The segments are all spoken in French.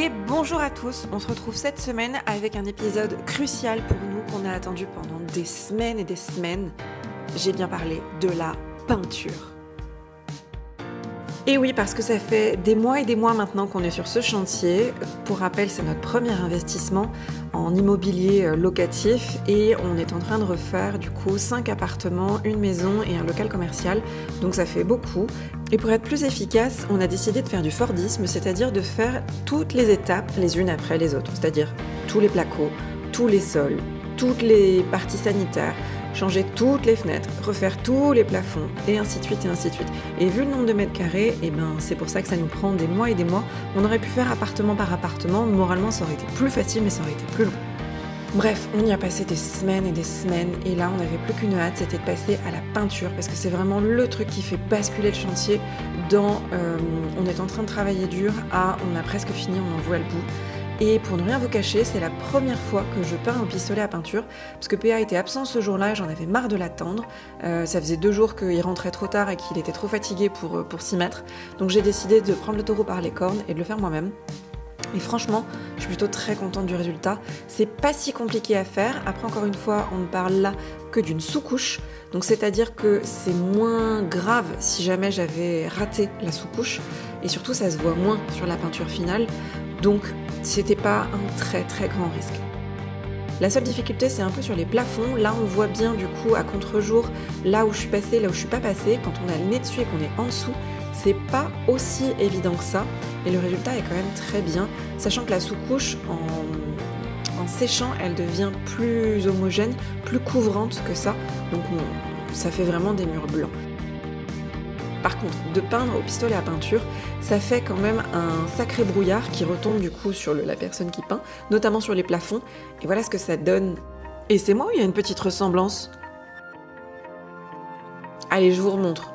Et bonjour à tous, on se retrouve cette semaine avec un épisode crucial pour nous qu'on a attendu pendant des semaines et des semaines. J'ai bien parlé de la peinture. Et oui, parce que ça fait des mois et des mois maintenant qu'on est sur ce chantier. Pour rappel, c'est notre premier investissement en immobilier locatif et on est en train de refaire du coup 5 appartements, une maison et un local commercial. Donc ça fait beaucoup. Et pour être plus efficace, on a décidé de faire du Fordisme, c'est-à-dire de faire toutes les étapes les unes après les autres. C'est-à-dire tous les placos, tous les sols, toutes les parties sanitaires, changer toutes les fenêtres, refaire tous les plafonds, et ainsi de suite, et ainsi de suite. Et vu le nombre de mètres carrés, c'est pour ça que ça nous prend des mois et des mois. On aurait pu faire appartement par appartement, moralement ça aurait été plus facile, mais ça aurait été plus long. Bref, on y a passé des semaines, et là on n'avait plus qu'une hâte, c'était de passer à la peinture, parce que c'est vraiment le truc qui fait basculer le chantier dans on est en train de travailler dur à on a presque fini, on en voit le bout. Et pour ne rien vous cacher, c'est la première fois que je peins au pistolet à peinture, parce que PA était absent ce jour-là et j'en avais marre de l'attendre. Ça faisait 2 jours qu'il rentrait trop tard et qu'il était trop fatigué pour s'y mettre. Donc j'ai décidé de prendre le taureau par les cornes et de le faire moi-même. Et franchement, je suis plutôt très contente du résultat. C'est pas si compliqué à faire. Après, encore une fois, on ne parle là que d'une sous-couche. Donc c'est-à-dire que c'est moins grave si jamais j'avais raté la sous-couche. Et surtout, ça se voit moins sur la peinture finale. Donc, c'était pas un très très grand risque. La seule difficulté, c'est un peu sur les plafonds. Là, on voit bien du coup à contre-jour, là où je suis passée, là où je suis pas passée. Quand on a le nez dessus et qu'on est en dessous, c'est pas aussi évident que ça. Et le résultat est quand même très bien, sachant que la sous-couche, en séchant, elle devient plus homogène, plus couvrante que ça. Donc, ça fait vraiment des murs blancs. Par contre, de peindre au pistolet à peinture, ça fait quand même un sacré brouillard qui retombe du coup sur la personne qui peint, notamment sur les plafonds. Et voilà ce que ça donne. Et c'est moi où il y a une petite ressemblance. Allez, je vous remontre.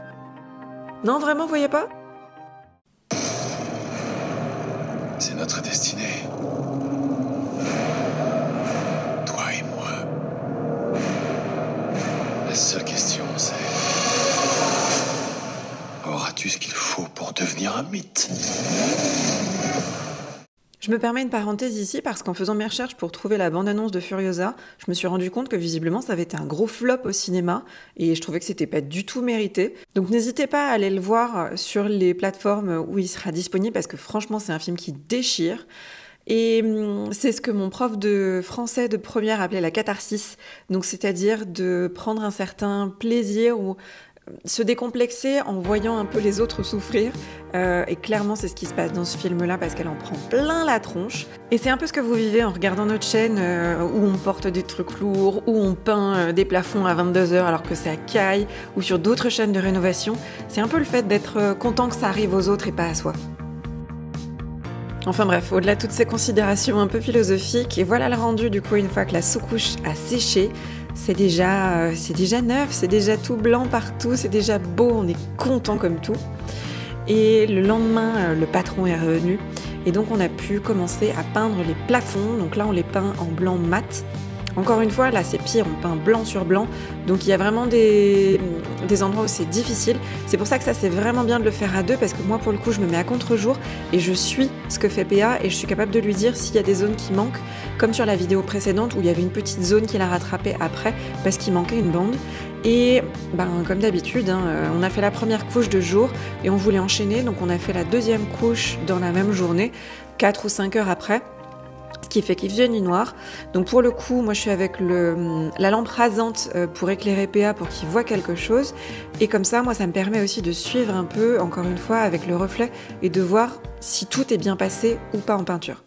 Non, vraiment, vous voyez pas ? C'est notre destinée. Toi et moi. La seule question, c'est... auras-tu ce qu'il faut pour devenir un mythe ? Je me permets une parenthèse ici parce qu'en faisant mes recherches pour trouver la bande-annonce de Furiosa, je me suis rendu compte que visiblement ça avait été un gros flop au cinéma et je trouvais que c'était pas du tout mérité. Donc n'hésitez pas à aller le voir sur les plateformes où il sera disponible parce que franchement c'est un film qui déchire. Et c'est ce que mon prof de français de première appelait la catharsis, donc c'est-à-dire de prendre un certain plaisir ou se décomplexer en voyant un peu les autres souffrir. Et clairement, c'est ce qui se passe dans ce film-là parce qu'elle en prend plein la tronche. Et c'est un peu ce que vous vivez en regardant notre chaîne où on porte des trucs lourds, où on peint des plafonds à 22h alors que ça caille, ou sur d'autres chaînes de rénovation. C'est un peu le fait d'être content que ça arrive aux autres et pas à soi. Enfin bref, au-delà de toutes ces considérations un peu philosophiques, et voilà le rendu du coup une fois que la sous-couche a séché. C'est déjà neuf, c'est déjà tout blanc partout, c'est déjà beau, on est content comme tout. Et le lendemain, le patron est revenu et donc on a pu commencer à peindre les plafonds. Donc là, on les peint en blanc mat. Encore une fois, là c'est pire, on peint blanc sur blanc. Donc il y a vraiment des endroits où c'est difficile. C'est pour ça que ça c'est vraiment bien de le faire à deux parce que moi pour le coup je me mets à contre-jour et je suis ce que fait PA et je suis capable de lui dire s'il y a des zones qui manquent, comme sur la vidéo précédente où il y avait une petite zone qu'il a rattrapée après parce qu'il manquait une bande. Et comme d'habitude, on a fait la première couche de jour et on voulait enchaîner, donc on a fait la deuxième couche dans la même journée, 4 ou 5 heures après. Ce qui fait qu'il faisait nuit noire. Donc pour le coup, moi je suis avec la lampe rasante pour éclairer PA pour qu'il voit quelque chose. Et comme ça, moi ça me permet aussi de suivre un peu, encore une fois, avec le reflet et de voir si tout est bien passé ou pas en peinture.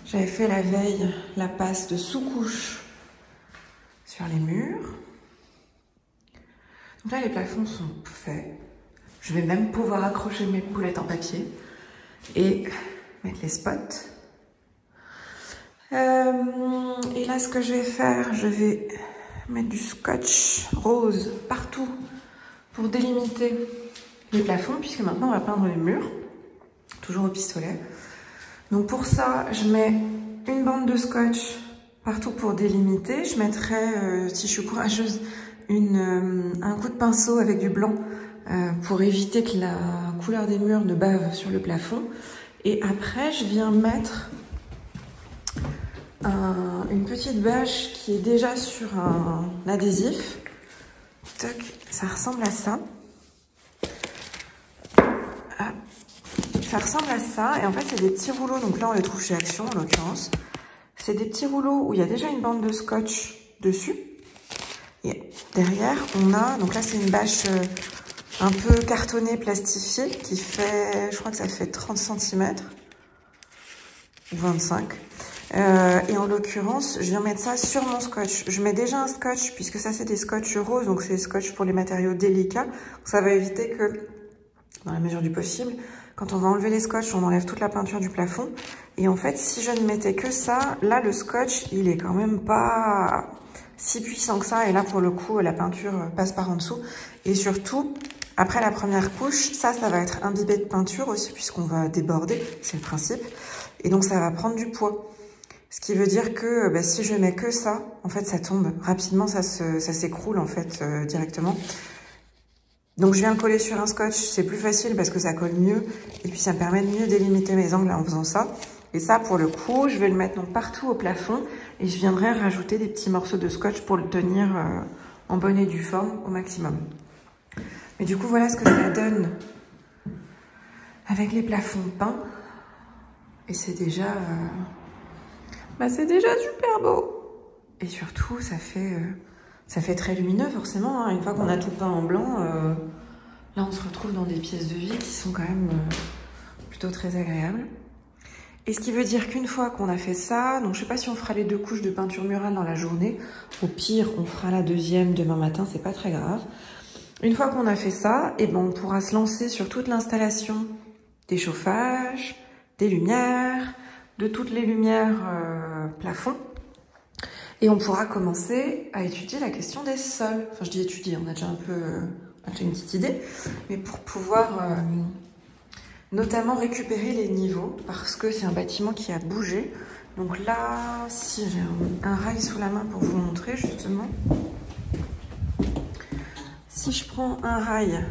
J'avais fait la veille la passe de sous-couche sur les murs. Donc là les plafonds sont faits. Je vais même pouvoir accrocher mes poulettes en papier et mettre les spots. Et là, ce que je vais faire, je vais mettre du scotch rose partout pour délimiter les plafonds, puisque maintenant on va peindre les murs, toujours au pistolet. Donc pour ça, je mets une bande de scotch partout pour délimiter. Je mettrai, si je suis courageuse, un coup de pinceau avec du blanc pour éviter que la couleur des murs ne bave sur le plafond. Et après, je viens mettre une petite bâche qui est déjà sur un adhésif. Toc, ça ressemble à ça. Ah, ça ressemble à ça. Et en fait, c'est des petits rouleaux. Donc là, on les trouve chez Action, en l'occurrence. C'est des petits rouleaux où il y a déjà une bande de scotch dessus. Et derrière, on a... Donc là, c'est une bâche un peu cartonnée, plastifiée, qui fait... Je crois que ça fait 30 cm. Ou 25. Et en l'occurrence, je viens mettre ça sur mon scotch. Je mets déjà un scotch, puisque ça, c'est des scotch roses. Donc, c'est des scotch pour les matériaux délicats. Donc, ça va éviter que, dans la mesure du possible, quand on va enlever les scotch, on enlève toute la peinture du plafond. Et en fait, si je ne mettais que ça, là, le scotch, il est quand même pas si puissant que ça. Et là, pour le coup, la peinture passe par en dessous. Et surtout, après la première couche, ça va être imbibé de peinture aussi, puisqu'on va déborder. C'est le principe. Et donc, ça va prendre du poids. Ce qui veut dire que si je mets que ça, en fait, ça tombe rapidement, ça s'écroule en fait directement. Donc, je viens le coller sur un scotch, c'est plus facile parce que ça colle mieux. Et puis, ça me permet de mieux délimiter mes angles en faisant ça. Et ça, pour le coup, je vais le mettre donc partout au plafond. Et je viendrai rajouter des petits morceaux de scotch pour le tenir en bonne et due forme au maximum. Mais du coup, voilà ce que ça donne avec les plafonds peints. Et c'est déjà... c'est déjà super beau. Et surtout, ça fait très lumineux, forcément. Hein. Une fois qu'on a tout peint en blanc, là, on se retrouve dans des pièces de vie qui sont quand même plutôt très agréables. Et ce qui veut dire qu'une fois qu'on a fait ça, donc je sais pas si on fera les 2 couches de peinture murale dans la journée. Au pire, on fera la deuxième demain matin, c'est pas très grave. Une fois qu'on a fait ça, on pourra se lancer sur toute l'installation des chauffages, des lumières, de toutes les lumières plafond. Et on pourra commencer à étudier la question des sols. Enfin, je dis étudier, on a déjà une petite idée. Mais pour pouvoir notamment récupérer les niveaux, parce que c'est un bâtiment qui a bougé. Donc là, si j'ai un rail sous la main pour vous montrer, justement. Si je prends un rail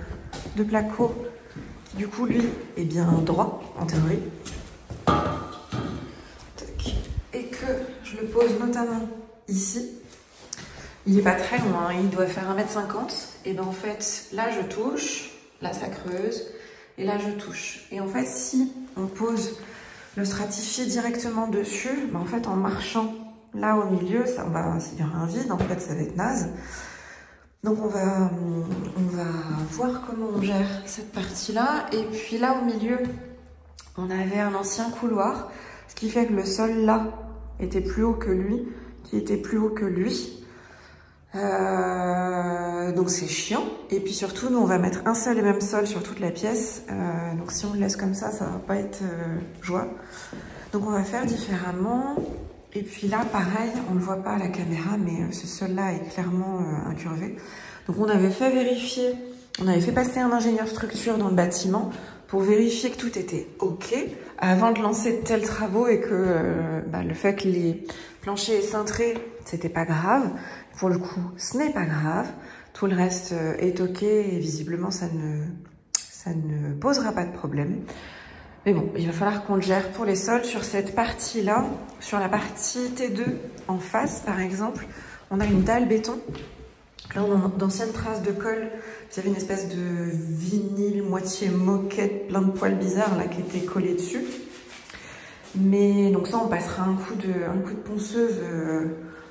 de placo, qui du coup, lui, est bien droit, en théorie, et que je le pose notamment ici, il n'est pas très loin, il doit faire 1,50 m. Et en fait, là je touche, là ça creuse, et là je touche. Et en fait, si on pose le stratifié directement dessus, en fait, en marchant là au milieu, il y aura un vide, en fait, ça va être naze. Donc on va voir comment on gère cette partie-là. Et puis là au milieu, on avait un ancien couloir, ce qui fait que le sol là était plus haut que lui, qui était plus haut que lui. Donc c'est chiant. Et puis surtout, nous on va mettre un seul et même sol sur toute la pièce. Donc si on le laisse comme ça va pas être joie. Donc on va faire différemment. Et puis là, pareil, on ne le voit pas à la caméra, mais ce sol-là est clairement incurvé. Donc on avait fait vérifier, on avait fait passer un ingénieur structure dans le bâtiment pour vérifier que tout était OK avant de lancer de tels travaux et que le fait que les planchers aient cintré, c'était pas grave. Pour le coup, ce n'est pas grave. Tout le reste est OK et visiblement, ça ne posera pas de problème. Mais bon, il va falloir qu'on le gère pour les sols sur cette partie-là. Sur la partie T2 en face, par exemple, on a une dalle béton. Là, on a d'anciennes traces de colle. Il y avait une espèce de vinyle moitié moquette, plein de poils bizarres là qui étaient collés dessus. Mais donc ça, on passera un coup de ponceuse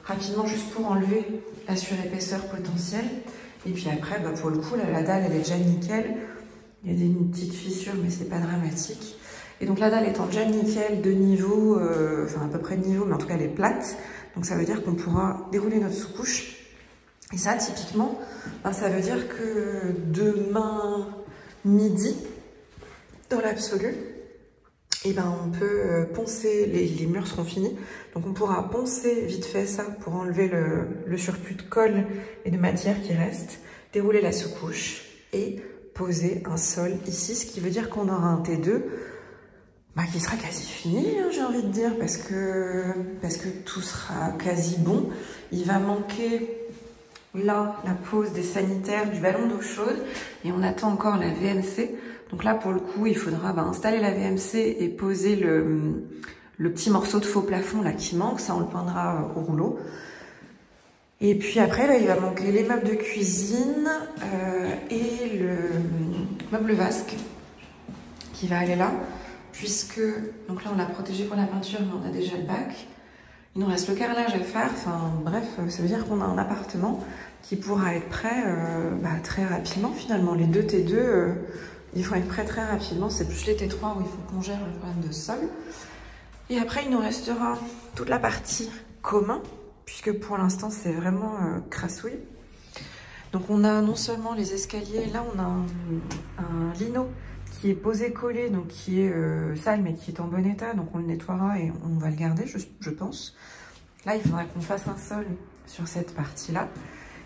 rapidement juste pour enlever la surépaisseur potentielle. Et puis après, pour le coup, là, la dalle, elle est déjà nickel. Il y a une petite fissure, mais c'est pas dramatique. Et donc la dalle étant déjà nickel de niveau, enfin à peu près de niveau, mais en tout cas elle est plate. Donc ça veut dire qu'on pourra dérouler notre sous-couche. Et ça, typiquement, ça veut dire que demain midi, dans l'absolu, on peut poncer, les murs seront finis. Donc on pourra poncer vite fait ça pour enlever le surplus de colle et de matière qui reste, dérouler la sous-couche et poser un sol ici, ce qui veut dire qu'on aura un T2 qui sera quasi fini, hein, j'ai envie de dire, parce que tout sera quasi bon. Il va manquer là la pose des sanitaires, du ballon d'eau chaude, et on attend encore la VNC. Donc là, pour le coup, il faudra installer la VMC et poser le petit morceau de faux plafond là qui manque. Ça, on le peindra au rouleau. Et puis après, là, il va manquer les meubles de cuisine et le meuble vasque qui va aller là. Puisque, donc là, on l'a protégé pour la peinture, mais on a déjà le bac. Il nous reste le carrelage à faire. Enfin, bref, ça veut dire qu'on a un appartement qui pourra être prêt très rapidement, finalement. Les deux T2, ils vont être prêts très rapidement. C'est plus les T3 où il faut qu'on gère le problème de sol. Et après, il nous restera toute la partie commun, puisque pour l'instant, c'est vraiment crassouille. Donc, on a non seulement les escaliers, là, on a un lino qui est posé collé, donc qui est sale, mais qui est en bon état. Donc, on le nettoiera et on va le garder, je pense. Là, il faudra qu'on fasse un sol sur cette partie-là.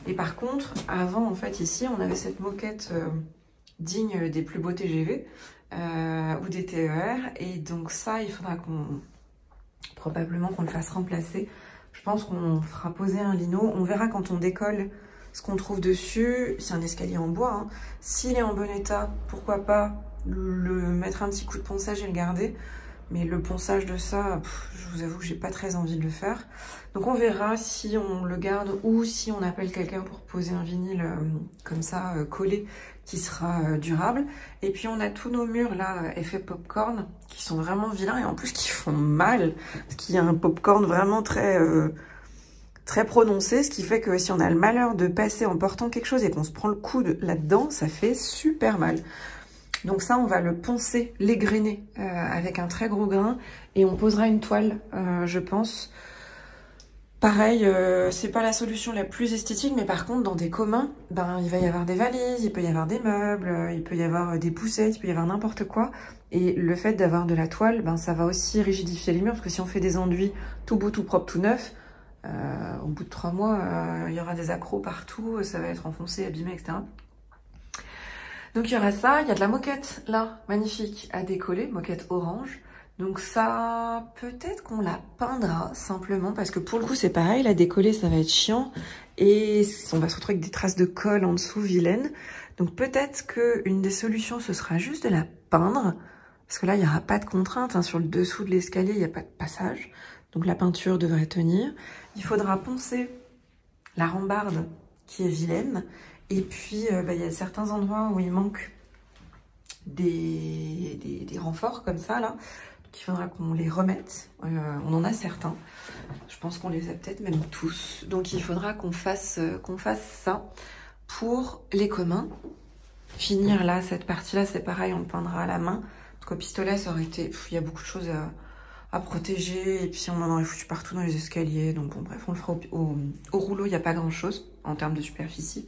Et par contre, avant, en fait, ici, on avait cette moquette digne des plus beaux TGV ou des TER. Et donc ça, il faudra probablement qu'on le fasse remplacer. Je pense qu'on fera poser un lino. On verra quand on décolle ce qu'on trouve dessus. C'est un escalier en bois, hein. S'il est en bon état, pourquoi pas le mettre un petit coup de ponçage et le garder. Mais le ponçage de ça, je vous avoue que j'ai pas très envie de le faire. Donc on verra si on le garde ou si on appelle quelqu'un pour poser un vinyle comme ça, collé, qui sera durable. Et puis on a tous nos murs là, effet popcorn, qui sont vraiment vilains et en plus qui font mal. Parce qu'il y a un popcorn vraiment très prononcé, ce qui fait que si on a le malheur de passer en portant quelque chose et qu'on se prend le coude là-dedans, ça fait super mal. Donc ça, on va le poncer, l'égrainer avec un très gros grain et on posera une toile, je pense. Pareil, c'est pas la solution la plus esthétique, mais par contre, dans des communs, il va y avoir des valises, il peut y avoir des meubles, il peut y avoir des poussettes, il peut y avoir n'importe quoi. Et le fait d'avoir de la toile, ça va aussi rigidifier les murs, parce que si on fait des enduits tout beau, tout propre, tout neuf, au bout de 3 mois, il y aura des accros partout, ça va être enfoncé, abîmé, etc. Donc il y aura ça, il y a de la moquette là, magnifique, à décoller, moquette orange. Donc ça, peut-être qu'on la peindra simplement, parce que pour le coup c'est pareil, la décoller ça va être chiant. Et on va se retrouver avec des traces de colle en dessous, vilaines. Donc peut-être qu'une des solutions ce sera juste de la peindre, parce que là il n'y aura pas de contrainte, hein, sur le dessous de l'escalier il n'y a pas de passage. Donc la peinture devrait tenir. Il faudra poncer la rambarde qui est vilaine. Et puis, il y a certains endroits où il manque des renforts comme ça, là. Donc, il faudra qu'on les remette. On en a certains. Je pense qu'on les a peut-être même tous. Donc, il faudra qu'on fasse ça pour les communs. Finir là, cette partie-là, c'est pareil, on le peindra à la main. Parce qu'au pistolet, ça aurait été... il y a beaucoup de choses à protéger. Et puis, on en aurait foutu partout dans les escaliers. Donc, bon, bref, on le fera au rouleau. Il n'y a pas grand-chose en termes de superficie.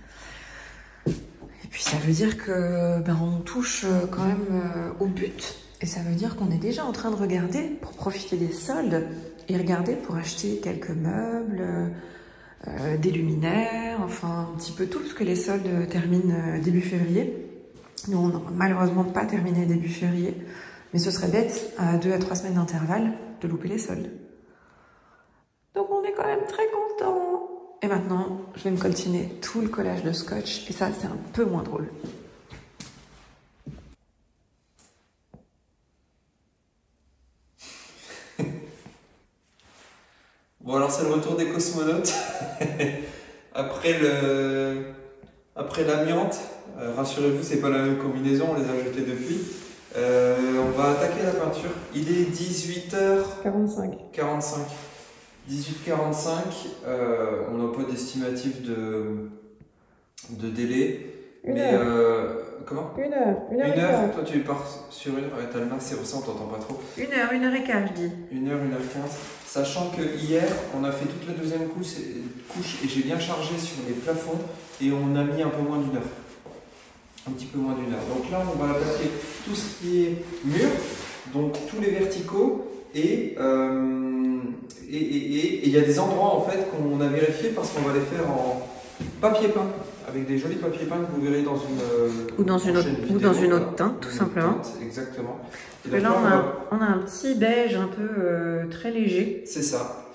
Et puis ça veut dire que on touche quand même au but. Et ça veut dire qu'on est déjà en train de regarder pour profiter des soldes et regarder pour acheter quelques meubles, des luminaires, enfin un petit peu tout, parce que les soldes terminent début février. Nous, on n'a malheureusement pas terminé début février, mais ce serait bête, à 2 à 3 semaines d'intervalle, de louper les soldes. Donc on est quand même très contents. Et maintenant, je vais me coltiner tout le collage de scotch. Et ça, c'est un peu moins drôle. Bon, alors c'est le retour des cosmonautes. Après l'amiante, rassurez-vous, c'est pas la même combinaison, on les a jetés depuis. On va attaquer la peinture. Il est 18h45. 18h45, on n'a pas d'estimatif de délai. Comment ? 1 heure. Toi tu pars sur 1 heure, t'as le max, c'est ça, on t'entend pas trop. 1 heure, 1h15, je dis. 1h, 1h15. Sachant que hier, on a fait toute la deuxième couche et j'ai bien chargé sur les plafonds et on a mis un peu moins d'1 heure. Un petit peu moins d'1 heure. Donc là, on va attaquer tout ce qui est mur, donc tous les verticaux et il y a des endroits en fait qu'on a vérifié parce qu'on va les faire en papier peint avec des jolis papiers peints que vous verrez dans une dans une autre teinte, tout simplement. Teinte, exactement. Et là, on a un petit beige un peu très léger. C'est ça.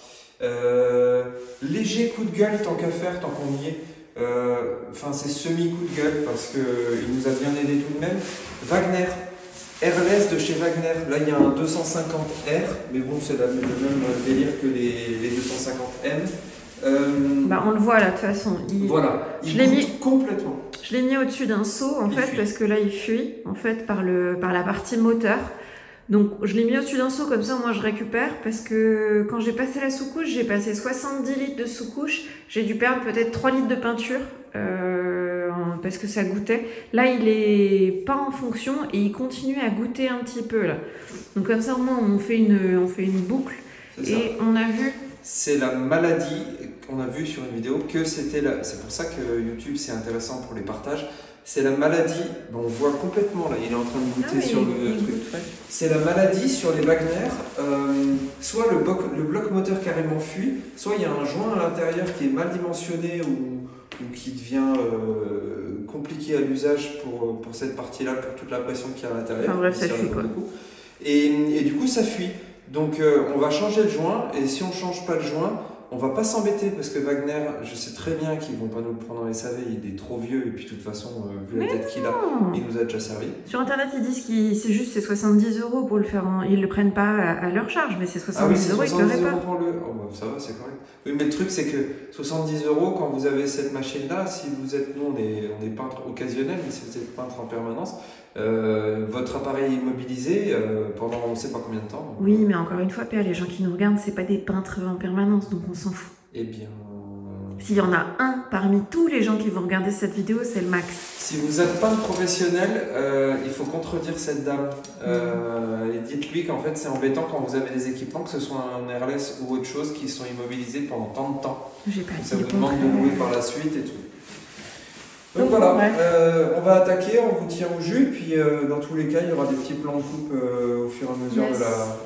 Léger coup de gueule tant qu'à faire, tant qu'on y est. Enfin, c'est semi-coup de gueule parce qu'il nous a bien aidé tout de même. Wagner, Airless de chez Wagner. Là, il y a un 250R, mais bon, c'est le même délire que les 250M. On le voit là, de toute façon. Voilà, je l'ai mis complètement. Je l'ai mis au-dessus d'un seau, en fait, parce que là, il fuit, en fait, par la partie moteur. Donc, je l'ai mis au-dessus d'un seau, comme ça, moi, je récupère, parce que quand j'ai passé la sous-couche, j'ai passé 70 litres de sous-couche. J'ai dû perdre peut-être 3 litres de peinture, parce que ça goûtait. Là, il est pas en fonction, et il continue à goûter un petit peu, là. Donc, comme ça, au moins, on fait une boucle. Et on a vu... C'est la maladie qu'on a vu sur une vidéo que c'était c'est pour ça que YouTube c'est intéressant pour les partages. C'est la maladie, on voit complètement là, il est en train de goûter sur le truc. C'est la maladie sur les Wagner, soit le bloc moteur carrément fuit, soit il y a un joint à l'intérieur qui est mal dimensionné ou qui devient compliqué à l'usage pour cette partie-là, pour toute la pression qu'il y a à l'intérieur. Enfin bref, ça fuit quoi. Et du coup ça fuit. Donc on va changer le joint, et si on ne change pas le joint, on va pas s'embêter, parce que Wagner, je sais très bien qu'ils vont pas nous le prendre en SAV, il est trop vieux, et puis de toute façon, vu la tête qu'il a, il nous a déjà servi. Sur internet, ils disent que c'est juste 70 € pour le faire, ils le prennent pas à leur charge, mais c'est 70 €, ils ne l'auraient pas. Pour le... Oh, bah, ça va, c'est correct. Oui, mais le truc, c'est que 70 €, quand vous avez cette machine-là, si vous êtes, nous on est peintre occasionnel, mais si vous êtes peintre en permanence, votre appareil est immobilisé pendant on ne sait pas combien de temps. Oui, mais encore une fois, Pierre, les gens qui nous regardent, c'est pas des peintres en permanence, donc on s'en fout. Eh bien... S'il y en a un parmi tous les gens qui vont regarder cette vidéo, c'est le max. Si vous n'êtes pas un professionnel, il faut contredire cette dame. Et dites-lui qu'en fait c'est embêtant quand vous avez des équipements, que ce soit un airless ou autre chose, qui sont immobilisés pendant tant de temps. Ça vous demande de louer par la suite et tout. Donc voilà, on va attaquer, on vous tient au jus, puis dans tous les cas, il y aura des petits plans de coupe au fur et à mesure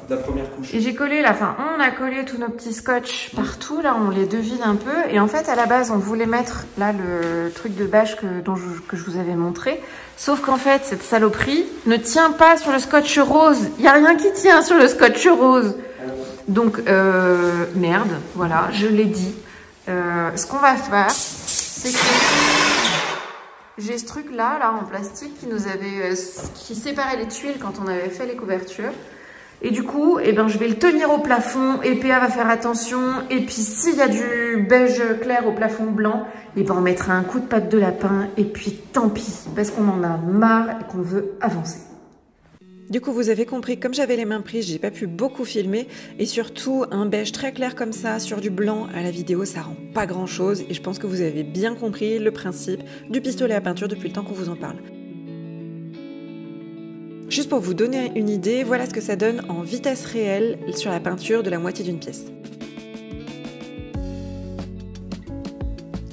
de la première couche. Et j'ai collé là, on a collé tous nos petits scotch partout, là on les devine un peu. Et en fait, à la base, on voulait mettre là le truc de bâche que je vous avais montré. Sauf qu'en fait, cette saloperie ne tient pas sur le scotch rose. Il n'y a rien qui tient sur le scotch rose. Donc, merde, voilà, je l'ai dit. Ce qu'on va faire, c'est que... j'ai ce truc là en plastique qui séparait les tuiles quand on avait fait les couvertures. Et du coup, je vais le tenir au plafond. Et PA va faire attention. Et puis s'il y a du beige clair au plafond blanc, on mettra un coup de patte de lapin. Et puis tant pis, parce qu'on en a marre et qu'on veut avancer. Du coup, vous avez compris, comme j'avais les mains prises, j'ai pas pu beaucoup filmer. Et surtout, un beige très clair comme ça sur du blanc à la vidéo, ça rend pas grand chose. Et je pense que vous avez bien compris le principe du pistolet à peinture depuis le temps qu'on vous en parle. Juste pour vous donner une idée, voilà ce que ça donne en vitesse réelle sur la peinture de la moitié d'une pièce.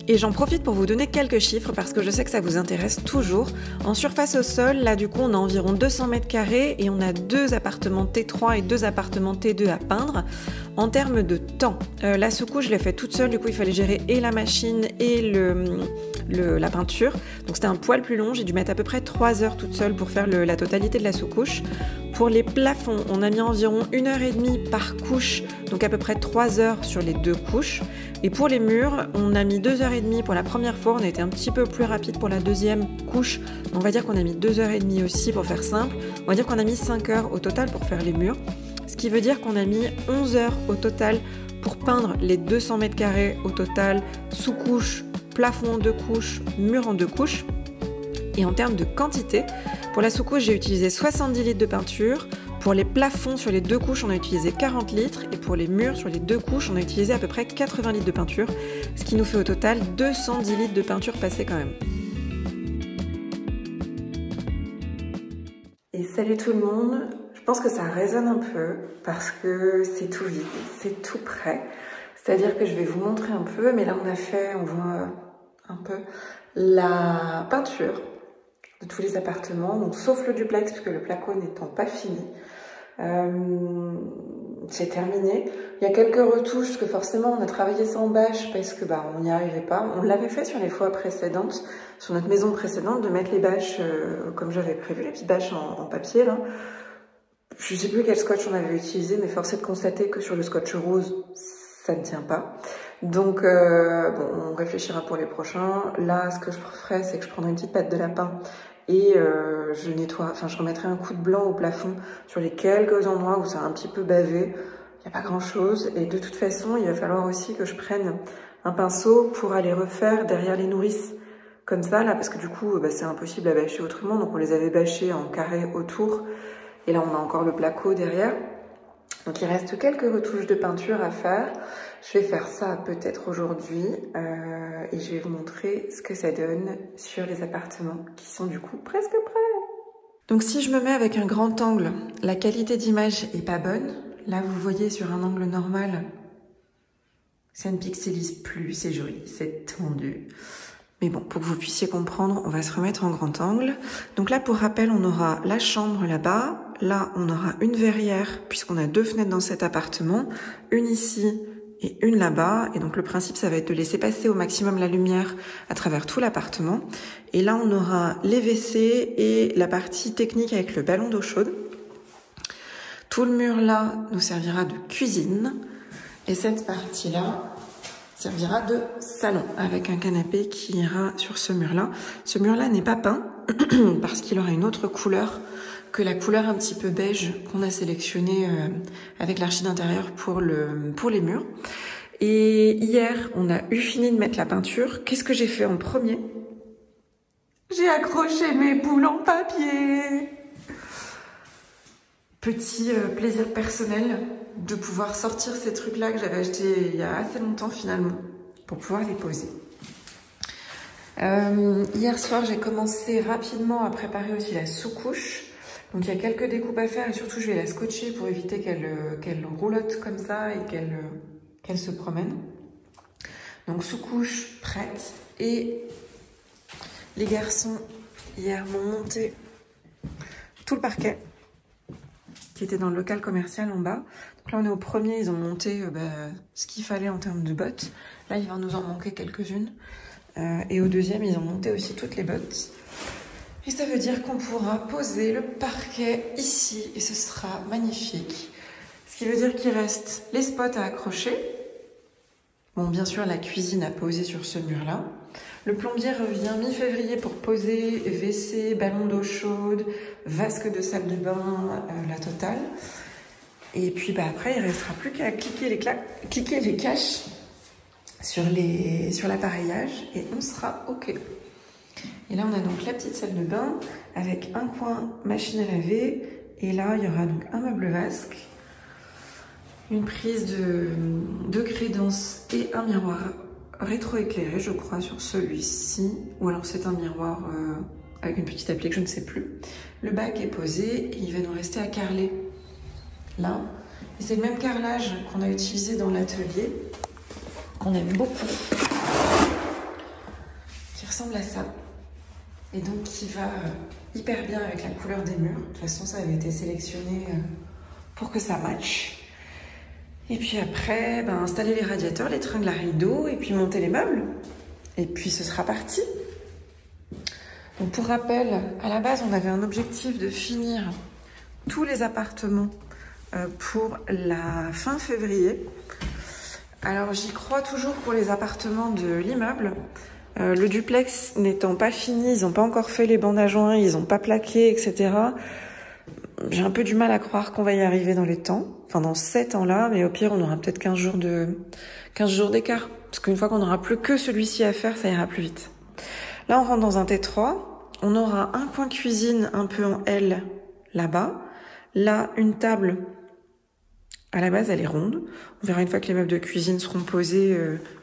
Et j'en profite pour vous donner quelques chiffres parce que je sais que ça vous intéresse toujours. En surface au sol, là du coup on a environ 200 mètres carrés et on a 2 appartements T3 et 2 appartements T2 à peindre. En termes de temps, la sous-couche je l'ai fait toute seule, du coup il fallait gérer et la machine et la peinture. Donc c'était un poil plus long, j'ai dû mettre à peu près 3 heures toute seule pour faire la totalité de la sous-couche. Pour les plafonds, on a mis environ 1h30 par couche, donc à peu près 3 heures sur les 2 couches. Et pour les murs, on a mis 2h30 pour la première fois, on a été un petit peu plus rapide pour la deuxième couche. On va dire qu'on a mis 2h30 aussi pour faire simple. On va dire qu'on a mis 5 heures au total pour faire les murs. Ce qui veut dire qu'on a mis 11 heures au total pour peindre les 200 mètres carrés au total, sous-couche, plafond en 2 couches, mur en 2 couches. Et en termes de quantité, pour la sous-couche, j'ai utilisé 70 litres de peinture. Pour les plafonds sur les 2 couches, on a utilisé 40 litres. Et pour les murs sur les 2 couches, on a utilisé à peu près 80 litres de peinture. Ce qui nous fait au total 210 litres de peinture passée quand même. Et salut tout le monde. Je pense que ça résonne un peu parce que c'est tout vide, c'est tout prêt. C'est-à-dire que je vais vous montrer un peu, mais là on voit un peu la peinture de tous les appartements, donc sauf le duplex puisque le placo n'étant pas fini. C'est terminé. Il y a quelques retouches parce que forcément on a travaillé ça en bâche parce que on n'y arrivait pas. On l'avait fait sur les fois précédentes, sur notre maison précédente, de mettre les bâches comme j'avais prévu, les petites bâches en papier là. Je sais plus quel scotch on avait utilisé, mais force est de constater que sur le scotch rose, ça ne tient pas. Donc, bon, on réfléchira pour les prochains. Là, ce que je ferai, c'est que je prendrai une petite pâte de lapin et je nettoie, enfin, je remettrai un coup de blanc au plafond sur les quelques endroits où ça a un petit peu bavé. Il n'y a pas grand-chose. Et de toute façon, il va falloir aussi que je prenne un pinceau pour aller refaire derrière les nourrices. Comme ça, là, parce que du coup, bah, c'est impossible à bâcher autrement. Donc, on les avait bâchés en carré autour. Et là, on a encore le placo derrière. Donc, il reste quelques retouches de peinture à faire. Je vais faire ça peut-être aujourd'hui. Et je vais vous montrer ce que ça donne sur les appartements qui sont du coup presque prêts. Donc, si je me mets avec un grand angle, la qualité d'image est pas bonne. Là, vous voyez sur un angle normal, ça ne pixelise plus, c'est joli, c'est tendu. Mais bon, pour que vous puissiez comprendre, on va se remettre en grand angle. Donc là, pour rappel, on aura la chambre là-bas. Là, on aura une verrière, puisqu'on a 2 fenêtres dans cet appartement. Une ici et une là-bas. Et donc le principe, ça va être de laisser passer au maximum la lumière à travers tout l'appartement. Et là, on aura les WC et la partie technique avec le ballon d'eau chaude. Tout le mur là nous servira de cuisine et cette partie-là servira de salon avec un canapé qui ira sur ce mur-là. Ce mur-là n'est pas peint parce qu'il aura une autre couleur que la couleur un petit peu beige qu'on a sélectionnée avec l'archi d'intérieur pour les murs. Et hier, on a eu fini de mettre la peinture. Qu'est-ce que j'ai fait en premier? J'ai accroché mes boules en papier. Petit plaisir personnel de pouvoir sortir ces trucs-là que j'avais achetés il y a assez longtemps finalement pour pouvoir les poser. Hier soir, j'ai commencé rapidement à préparer aussi la sous-couche. Donc il y a quelques découpes à faire et surtout je vais la scotcher pour éviter qu'elle roulotte comme ça et qu'elle se promène. Donc sous-couche prête et les garçons hier m'ont monté tout le parquet qui était dans le local commercial en bas. Donc là, on est au premier, ils ont monté ce qu'il fallait en termes de bottes. Là, il va nous en manquer quelques-unes. Et au deuxième, ils ont monté aussi toutes les bottes. Et ça veut dire qu'on pourra poser le parquet ici et ce sera magnifique. Ce qui veut dire qu'il reste les spots à accrocher. Bon, bien sûr, la cuisine à poser sur ce mur-là. Le plombier revient mi-février pour poser WC, ballon d'eau chaude, vasque de salle de bain, la totale. Et puis après, il ne restera plus qu'à cliquer les caches sur l'appareillage et on sera OK. Et là, on a donc la petite salle de bain avec un coin machine à laver. Et là, il y aura donc un meuble vasque, une prise de crédence et un miroir rétroéclairé, je crois, sur celui-ci. Ou alors c'est un miroir avec une petite applique, je ne sais plus. Le bac est posé et il va nous rester à carreler là. Et c'est le même carrelage qu'on a utilisé dans l'atelier, qu'on aime beaucoup, qui ressemble à ça. Et donc qui va hyper bien avec la couleur des murs. De toute façon, ça avait été sélectionné pour que ça matche. Et puis après, installer les radiateurs, les tringles à rideaux, et puis monter les meubles. Et puis ce sera parti. Donc pour rappel, à la base, on avait un objectif de finir tous les appartements pour la fin février. Alors j'y crois toujours pour les appartements de l'immeuble. Le duplex n'étant pas fini, ils n'ont pas encore fait les bandes à joints, ils n'ont pas plaqué, etc. J'ai un peu du mal à croire qu'on va y arriver dans les temps, enfin dans ces temps-là, mais au pire on aura peut-être 15 jours d'écart, parce qu'une fois qu'on n'aura plus que celui-ci à faire, ça ira plus vite. Là on rentre dans un T3, on aura un coin cuisine un peu en L là-bas, là une table, à la base elle est ronde, on verra une fois que les meubles de cuisine seront posés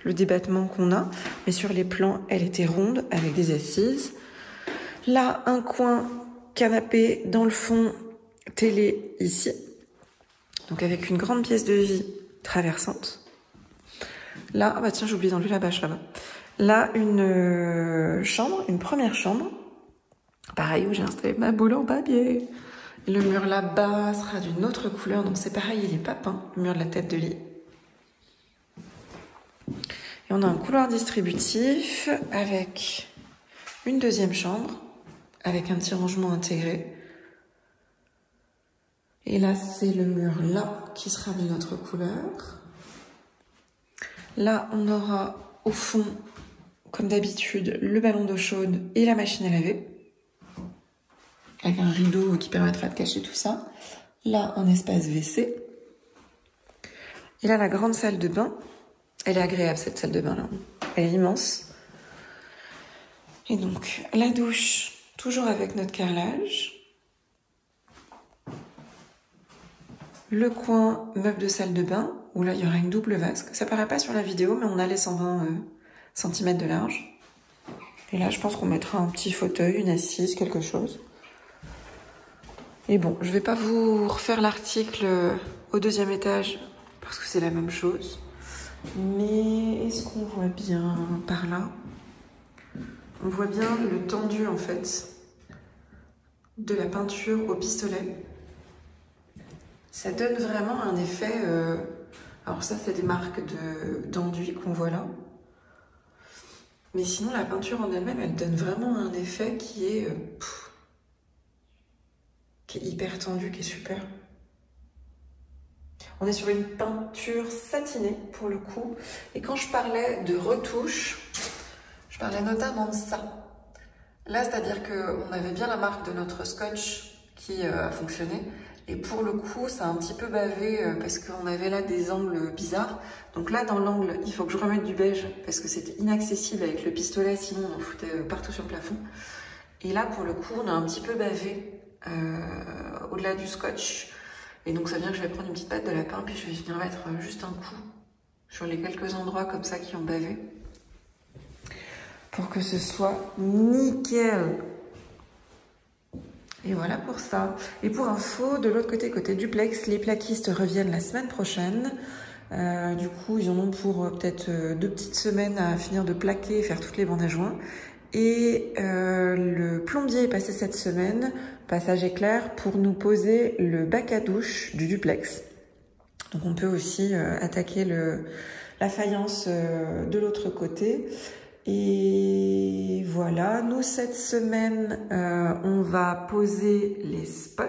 le débattement qu'on a, mais sur les plans elle était ronde avec des assises. Là un coin canapé dans le fond, télé ici, donc avec une grande pièce de vie traversante. Là, ah bah tiens, j'ai oublié d'enlever la bâche là-bas. Là, une chambre, une première chambre, pareil où j'ai installé ma boule en papier. Et le mur là-bas sera d'une autre couleur, donc c'est pareil, il n'est pas peint, le mur de la tête de lit. Et on a un couloir distributif avec une deuxième chambre, avec un petit rangement intégré. Et là, c'est le mur là qui sera d'une autre couleur. Là, on aura au fond, comme d'habitude, le ballon d'eau chaude et la machine à laver. Avec un rideau qui permettra de cacher tout ça. Là, un espace WC. Et là, la grande salle de bain. Elle est agréable, cette salle de bain là. Elle est immense. Et donc, la douche, toujours avec notre carrelage. Le coin meuble de salle de bain, où là, il y aura une double vasque. Ça paraît pas sur la vidéo, mais on a les 120 cm de large. Et là, je pense qu'on mettra un petit fauteuil, une assise, quelque chose. Et bon, je vais pas vous refaire l'article au 2e étage, parce que c'est la même chose. Mais est-ce qu'on voit bien par là? On voit bien le tendu en fait de la peinture au pistolet. Ça donne vraiment un effet... Alors ça, c'est des marques d'enduit qu'on voit là. Mais sinon, la peinture en elle-même, elle donne vraiment un effet qui est hyper tendu, qui est super. On est sur une peinture satinée pour le coup. Et quand je parlais de retouche, je parlais notamment de ça. Là, c'est-à-dire qu'on avait bien la marque de notre scotch qui a fonctionné. Et pour le coup, ça a un petit peu bavé parce qu'on avait là des angles bizarres. Donc là, dans l'angle, il faut que je remette du beige parce que c'était inaccessible avec le pistolet, sinon on en foutait partout sur le plafond. Et là, pour le coup, on a un petit peu bavé au-delà du scotch. Et donc ça veut dire que je vais prendre une petite pâte de lapin, puis je vais venir mettre juste un coup sur les quelques endroits comme ça qui ont bavé. Pour que ce soit nickel. Et voilà pour ça. Et pour info, de l'autre côté, côté duplex, les plaquistes reviennent la semaine prochaine. Du coup, ils en ont pour peut-être 2 petites semaines à finir de plaquer et faire toutes les bandes à joints. Et le plombier est passé cette semaine, passage éclair, pour nous poser le bac à douche du duplex. Donc on peut aussi attaquer la faïence de l'autre côté. Et voilà, nous cette semaine, on va poser les spots.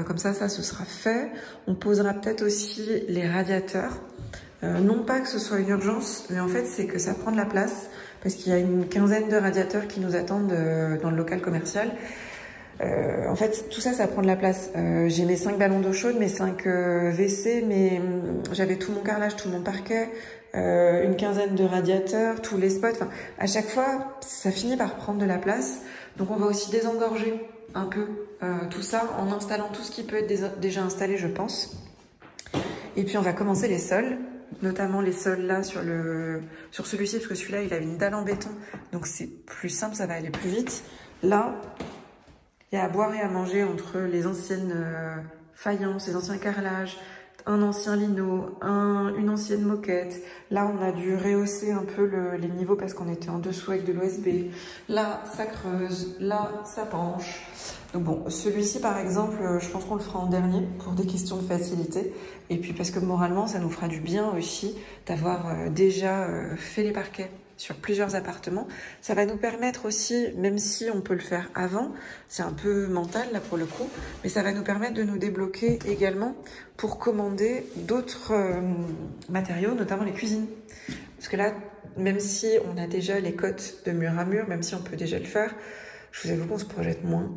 Comme ça, ce sera fait. On posera peut-être aussi les radiateurs. Non pas que ce soit une urgence, mais en fait, c'est que ça prend de la place. Parce qu'il y a une quinzaine de radiateurs qui nous attendent dans le local commercial. En fait, tout ça, ça prend de la place. J'ai mes 5 ballons d'eau chaude, mes 5 WC, mais j'avais tout mon carrelage, tout mon parquet, une quinzaine de radiateurs, tous les spots. Enfin, à chaque fois, ça finit par prendre de la place. Donc, on va aussi désengorger un peu tout ça en installant tout ce qui peut être déjà installé, je pense. Et puis, on va commencer les sols. Notamment les sols là sur celui-ci, parce que celui-là il avait une dalle en béton, donc c'est plus simple, ça va aller plus vite. Là, il y a à boire et à manger entre les anciennes faïences, les anciens carrelages, un ancien lino, une ancienne moquette. Là, on a dû rehausser un peu les niveaux parce qu'on était en dessous avec de l'OSB. Là, ça creuse, là, ça penche. Donc bon, celui-ci par exemple, je pense qu'on le fera en dernier pour des questions de facilité. Et puis parce que moralement, ça nous fera du bien aussi d'avoir déjà fait les parquets sur plusieurs appartements. Ça va nous permettre aussi, même si on peut le faire avant, c'est un peu mental là pour le coup, mais ça va nous permettre de nous débloquer également pour commander d'autres matériaux, notamment les cuisines. Parce que là, même si on a déjà les cotes de mur à mur, même si on peut déjà le faire, je vous avoue qu'on se projette moins.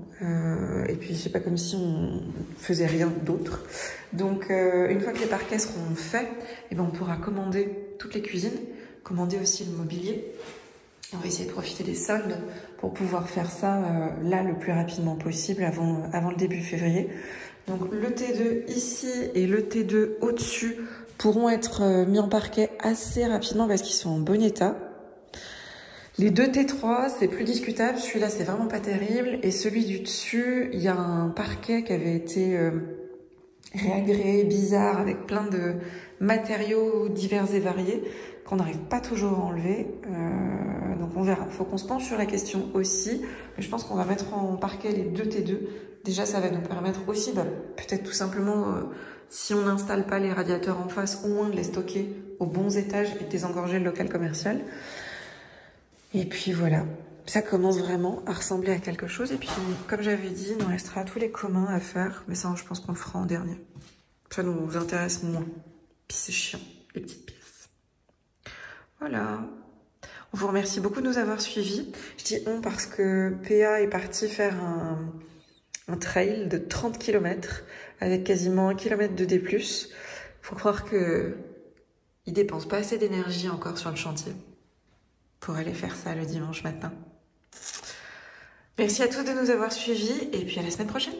Et puis, c'est pas comme si on faisait rien d'autre. Donc, une fois que les parquets seront faits, eh ben, on pourra commander toutes les cuisines, commander aussi le mobilier. On va essayer de profiter des soldes pour pouvoir faire ça là le plus rapidement possible avant le début février. Donc, le T2 ici et le T2 au-dessus pourront être mis en parquet assez rapidement parce qu'ils sont en bon état. Les 2 T3, c'est plus discutable. Celui-là, c'est vraiment pas terrible. Et celui du dessus, il y a un parquet qui avait été réagréé, bizarre, avec plein de matériaux divers et variés qu'on n'arrive pas toujours à enlever. Donc on verra. Il faut qu'on se penche sur la question aussi. Mais je pense qu'on va mettre en parquet les 2 T2. Déjà, ça va nous permettre aussi, peut-être tout simplement, si on n'installe pas les radiateurs en face, au moins de les stocker aux bons étages et de désengorger le local commercial. Et puis voilà, ça commence vraiment à ressembler à quelque chose. Et puis, comme j'avais dit, il nous restera tous les communs à faire. Mais ça, je pense qu'on le fera en dernier. Ça nous intéresse moins. Puis c'est chiant, les petites pièces. Voilà. On vous remercie beaucoup de nous avoir suivis. Je dis on parce que PA est parti faire un trail de 30 km avec quasiment 1 km de D+. Faut croire que il dépense pas assez d'énergie encore sur le chantier pour aller faire ça le dimanche matin. Merci à tous de nous avoir suivis et puis à la semaine prochaine.